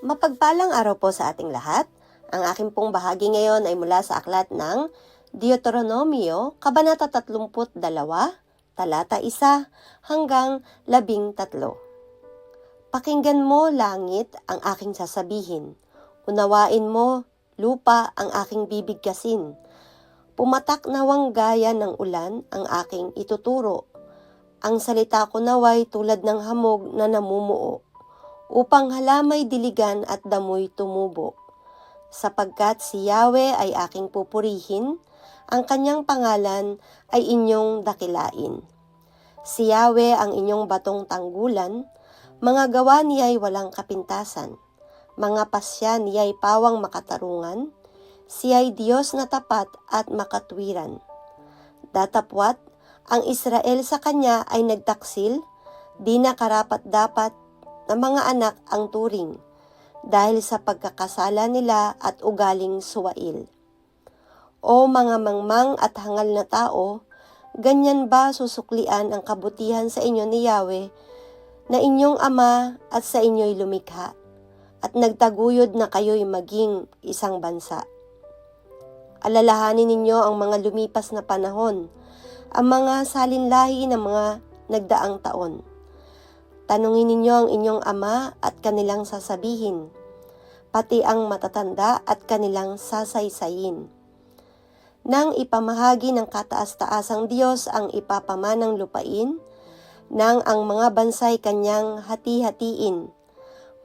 Mapagpalang araw po sa ating lahat. Ang aking pong bahagi ngayon ay mula sa aklat ng Deuteronomio, Kabanata 32, Talata 1 hanggang 13. Pakinggan mo, langit, ang aking sasabihin. Unawain mo, lupa, ang aking bibigkasin. Pumatak nawang gaya ng ulan ang aking ituturo. Ang salita ko naway tulad ng hamog na namumuo, upang halamay diligan at damoy tumubo. Sapagkat si Yahweh ay aking pupurihin, ang kanyang pangalan ay inyong dakilain. Si Yahweh ang inyong batong tanggulan, mga gawa niya'y walang kapintasan, mga pasya niya'y pawang makatarungan, siya'y Diyos na tapat at makatwiran. Datapwat, ang Israel sa kanya ay nagtaksil, di na karapat-dapat na mga anak ang turing, dahil sa pagkakasala nila at ugaling suwail. O mga mangmang at hangal na tao, ganyan ba susuklian ang kabutihan sa inyo ni Yahweh, na inyong Ama at sa inyo'y lumikha, at nagtaguyod na kayo'y maging isang bansa? Alalahanin ninyo ang mga lumipas na panahon, ang mga salinlahi ng mga nagdaang taon. Tanungin ninyo ang inyong ama at kanilang sasabihin, pati ang matatanda at kanilang sasaysayin. Nang ipamahagi ng kataas-taasang Diyos ang ipapamanang lupain, nang ang mga bansay kanyang hati-hatiin,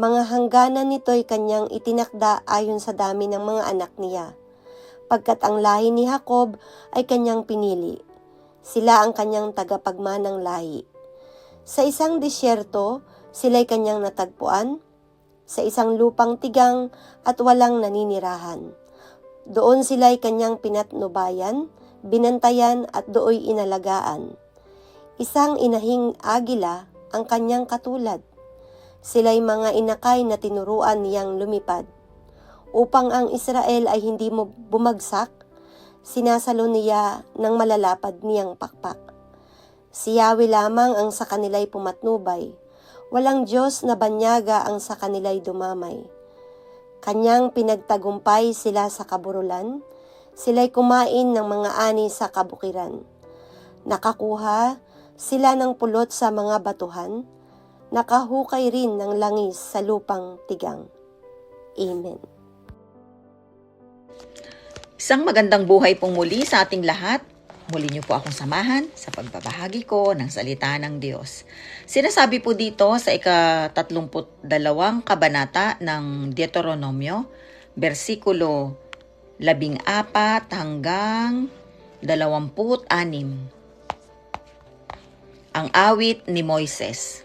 mga hangganan nito'y kanyang itinakda ayon sa dami ng mga anak niya, pagkat ang lahi ni Jacob ay kanyang pinili. Sila ang kanyang tagapagmanang lahi. Sa isang disyerto, sila'y kanyang natagpuan, sa isang lupang tigang at walang naninirahan. Doon sila'y kanyang pinatnubayan, binantayan at dooy inalagaan. Isang inahing agila ang kanyang katulad. Sila'y mga inakay na tinuruan niyang lumipad. Upang ang Israel ay hindi mo bumagsak, sinasalo niya ng malalapad niyang pakpak. Si Yahweh lamang ang sa kanila'y pumatnubay, walang Diyos na banyaga ang sa kanila'y dumamay. Kanyang pinagtagumpay sila sa kaburulan, sila'y kumain ng mga ani sa kabukiran. Nakakuha sila ng pulot sa mga batuhan, nakahukay rin ng langis sa lupang tigang. Amen. Isang magandang buhay pong muli sa ating lahat. Muli niyo po akong samahan sa pagbabahagi ko ng salita ng Diyos. Sinasabi po dito sa ika-32 kabanata ng Deuteronomio, versikulo 14 hanggang 26. Ang awit ni Moises.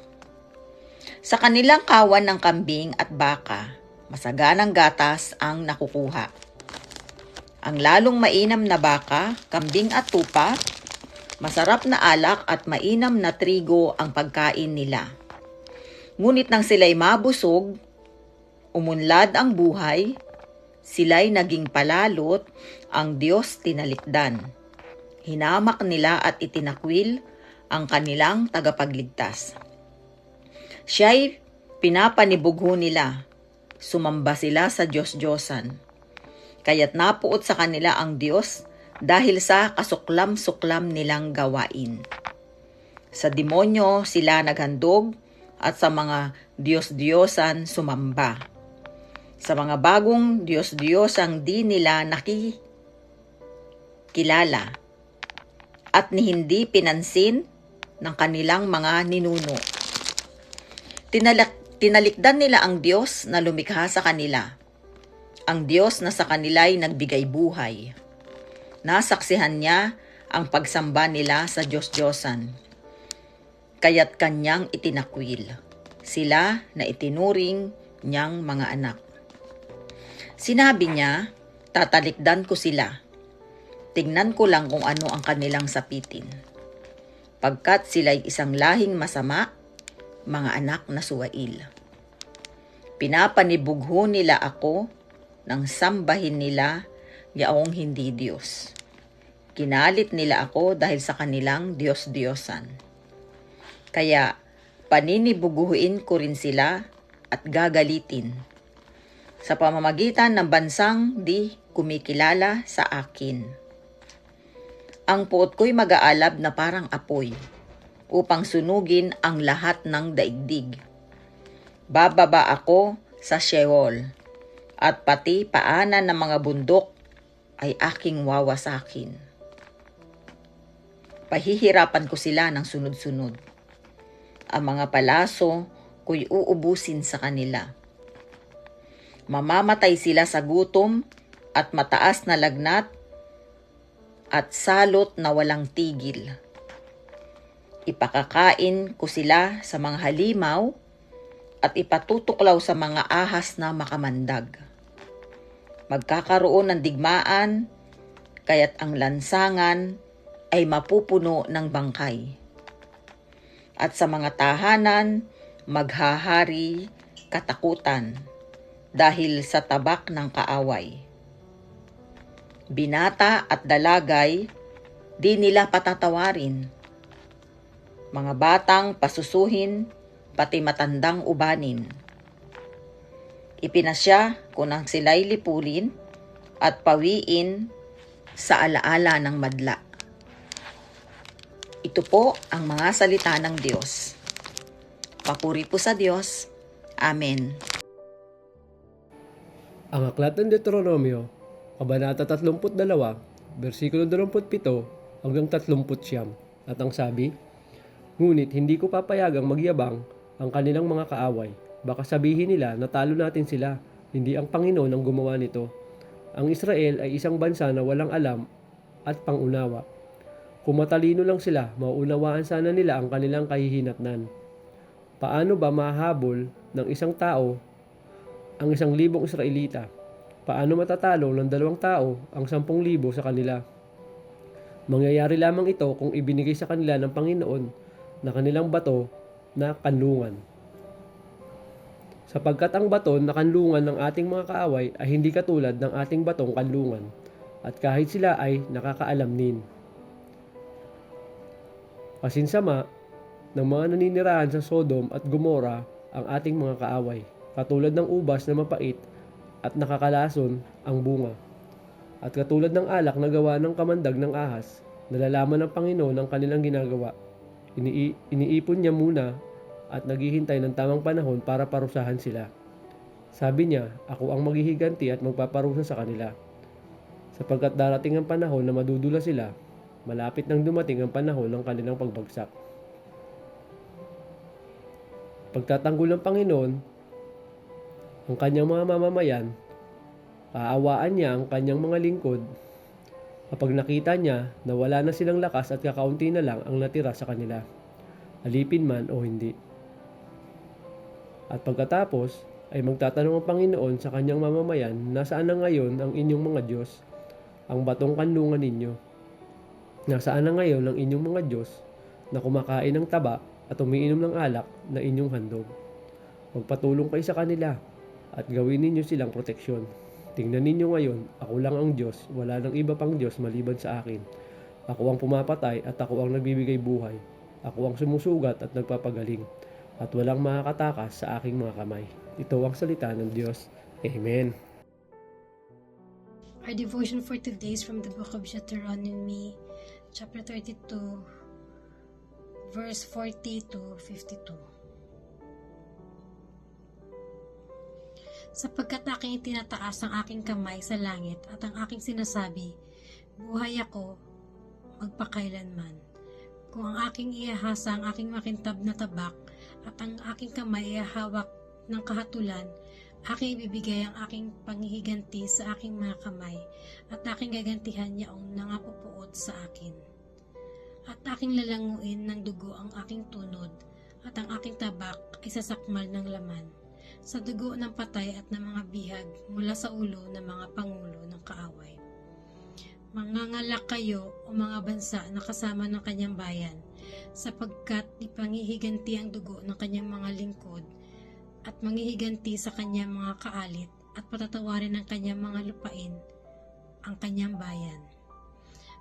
Sa kanilang kawan ng kambing at baka, masaganang gatas ang nakukuha. Ang lalong mainam na baka, kambing at tupa, masarap na alak at mainam na trigo ang pagkain nila. Ngunit nang sila'y mabusog, umunlad ang buhay, sila'y naging palalot, ang Diyos tinalikdan. Hinamak nila at itinakwil ang kanilang tagapagligtas. Siya'y pinapanibugho nila, sumamba sila sa Diyos-Diyosan. Kaya't napuot sa kanila ang Diyos dahil sa kasuklam-suklam nilang gawain. Sa demonyo sila naghandog at sa mga Diyos-Diyosan sumamba. Sa mga bagong Diyos-Diyosang di nila nakikilala at ni hindi pinansin ng kanilang mga ninuno. Tinalikdan nila ang Diyos na lumikha sa kanila. Ang Diyos na sa kanila'y nagbigay buhay. Nasaksihan niya ang pagsamba nila sa Diyos-Diyosan. Kaya't kanyang itinakwil. Sila na itinuring niyang mga anak. Sinabi niya, tatalikdan ko sila. Tingnan ko lang kung ano ang kanilang sapitin. Pagkat sila'y isang lahing masama, mga anak na suwail. Pinapanibugho nila ako nang sambahin nila yaong hindi Diyos. Kinalit nila ako dahil sa kanilang Diyos-Diyosan. Kaya paninibuguhin ko rin sila at gagalitin. sa pamamagitan ng bansang di kumikilala sa akin. Ang puot ko'y mag-aalab na parang apoy upang sunugin ang lahat ng daigdig. Bababa ako sa Sheol at pati paanan ng mga bundok ay aking wawasakin. Pahihirapan ko sila ng sunod-sunod. Ang mga palaso ko'y uubusin sa kanila. Mamamatay sila sa gutom at mataas na lagnat at salot na walang tigil. Ipakakain ko sila sa mga halimaw at ipatutuklaw sa mga ahas na makamandag. Magkakaroon ng digmaan, kaya't ang lansangan ay mapupuno ng bangkay. At sa mga tahanan, maghahari katakutan dahil sa tabak ng kaaway. Binata at dalagay, di nila patatawarin. Mga batang pasusuhin, pati matandang ubanin. Ipinasya ko nang sila'y lipulin at pawiin sa alaala ng madla. Ito po ang mga salita ng Diyos. Papuri po sa Diyos. Amen. Ang aklat ng Deuteronomio, Kabanata 32, versikulo 27 hanggang 39. At ang sabi, "Ngunit hindi ko papayagang magyabang ang kanilang mga kaaway. Baka sabihin nila na talo natin sila, hindi ang Panginoon ang gumawa nito. Ang Israel ay isang bansa na walang alam at pangunawa. Kung matalino lang sila, mauunawaan sana nila ang kanilang kahihinatnan. Paano ba mahahabol ng isang tao ang 1,000 Israelita? Paano matatalo ng 2 tao ang 10,000 sa kanila? Mangyayari lamang ito kung ibinigay sa kanila ng Panginoon na kanilang bato na kanlungan. Sapagkat ang bato na kanlungan ng ating mga kaaway ay hindi katulad ng ating batong kanlungan, at kahit sila ay nakakaalam nin. Kasinsama ng mga naninirahan sa Sodom at Gomora ang ating mga kaaway, katulad ng ubas na mapait at nakakalason ang bunga. At katulad ng alak na gawa ng kamandag ng ahas, nalalaman ng Panginoon ang kanilang ginagawa. Iniipon niya muna at naghihintay ng tamang panahon para parusahan sila. Sabi niya, ako ang maghihiganti at magpaparusa sa kanila. Sapagkat darating ang panahon na madudula sila, malapit nang dumating ang panahon ng kanilang pagbagsak. Pagtatanggol ng Panginoon ang kanyang mga mamamayan, kaawaan niya ang kanyang mga lingkod kapag nakita niya na wala na silang lakas at kakaunti na lang ang natira sa kanila, alipin man o hindi. At pagkatapos ay magtatanong ang Panginoon sa kanyang mamamayan, nasaan na ngayon ang inyong mga Diyos, ang batong kanlungan ninyo? Nasaan na ngayon ang inyong mga Diyos na kumakain ng taba at umiinom ng alak na inyong handog? Magpatulong kayo sa kanila at gawin ninyo silang proteksyon. Tingnan ninyo ngayon, ako lang ang Diyos, wala nang iba pang Diyos maliban sa akin. Ako ang pumapatay at ako ang nagbibigay buhay. Ako ang sumusugat at nagpapagaling, at walang makakatakas sa aking mga kamay. Ito ang salita ng Diyos. Amen. Our devotion for today is from the book of Deuteronomy, chapter 32, verse 40 to 52. Sapagkat aking itinataas ang aking kamay sa langit at ang aking sinasabi, buhay ako magpakailanman. Kung ang aking iahasa ang aking makintab na tabak at ang aking kamay ay hawak ng kahatulan, aking ibibigay ang aking panghihiganti sa aking mga kamay at aking gagantihan yaong nangapupuot sa akin. At aking lalanguin ng dugo ang aking tunod at ang aking tabak ay sasakmal ng laman sa dugo ng patay at ng mga bihag mula sa ulo ng mga pangulo ng kaaway. Mangangalak kayo o mga bansa na kasama ng kanyang bayan, sapagkat ipanghihiganti ang dugo ng kanyang mga lingkod at manghihiganti sa kanyang mga kaalit at patatawarin ng kanyang mga lupain ang kanyang bayan.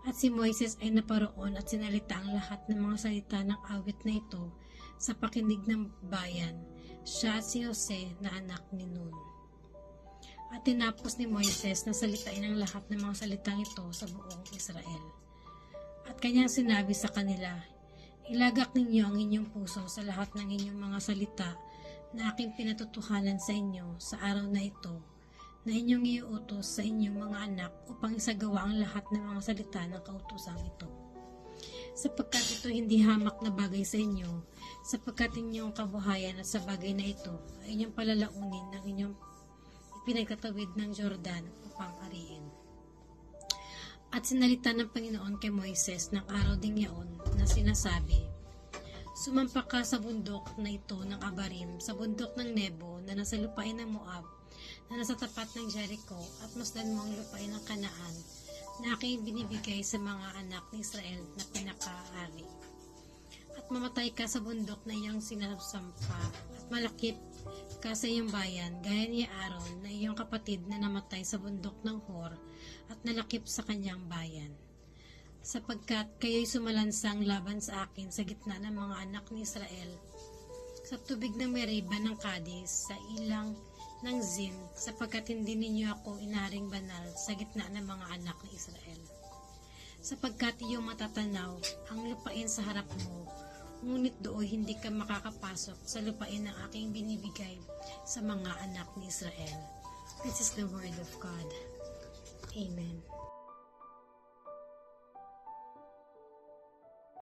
At si Moises ay naparoon at sinalita ang lahat ng mga salita ng awit na ito sa pakinig ng bayan, siya at si Jose na anak ni Nun. At tinapos ni Moises na salitain ang lahat ng mga salitang ito sa buong Israel. At kanyang sinabi sa kanila, ilagak ninyo ang inyong puso sa lahat ng inyong mga salita na aking pinatutuhanan sa inyo sa araw na ito, na inyong iuutos sa inyong mga anak upang isagawa ang lahat ng mga salita ng kautusang ito. Sapagkat ito hindi hamak na bagay sa inyo, sapagkat inyong kabuhayan at sa bagay na ito ay inyong palalaunin ng inyong pinagtatawid ng Jordan upang ariin. At sinalita ng Panginoon kay Moises ng araw ding yaon na sinasabi, sumampa ka sa bundok na ito ng Abarim, sa bundok ng Nebo na nasa lupain ng Moab, na nasa tapat ng Jericho, at masdan mo ang lupain ng Kanaan, na aking binibigay sa mga anak ni Israel na pinakaari. At mamatay ka sa bundok na iyong sinasampa, at malakip ka sa iyong bayan, gaya ni Aaron na iyong kapatid na namatay sa bundok ng Hor, at nalakip sa kanyang bayan. Sapagkat kayo'y sumalansang laban sa akin sa gitna ng mga anak ni Israel, sa tubig ng Meriba ng Kades, sa ilang ng Zin, sapagkat hindi ninyo ako inaring banal sa gitna ng mga anak ni Israel. Sapagkat iyong matatanaw ang lupain sa harap mo, ngunit doon hindi ka makakapasok sa lupain ng aking binibigay sa mga anak ni Israel. This is the word of God. Amen.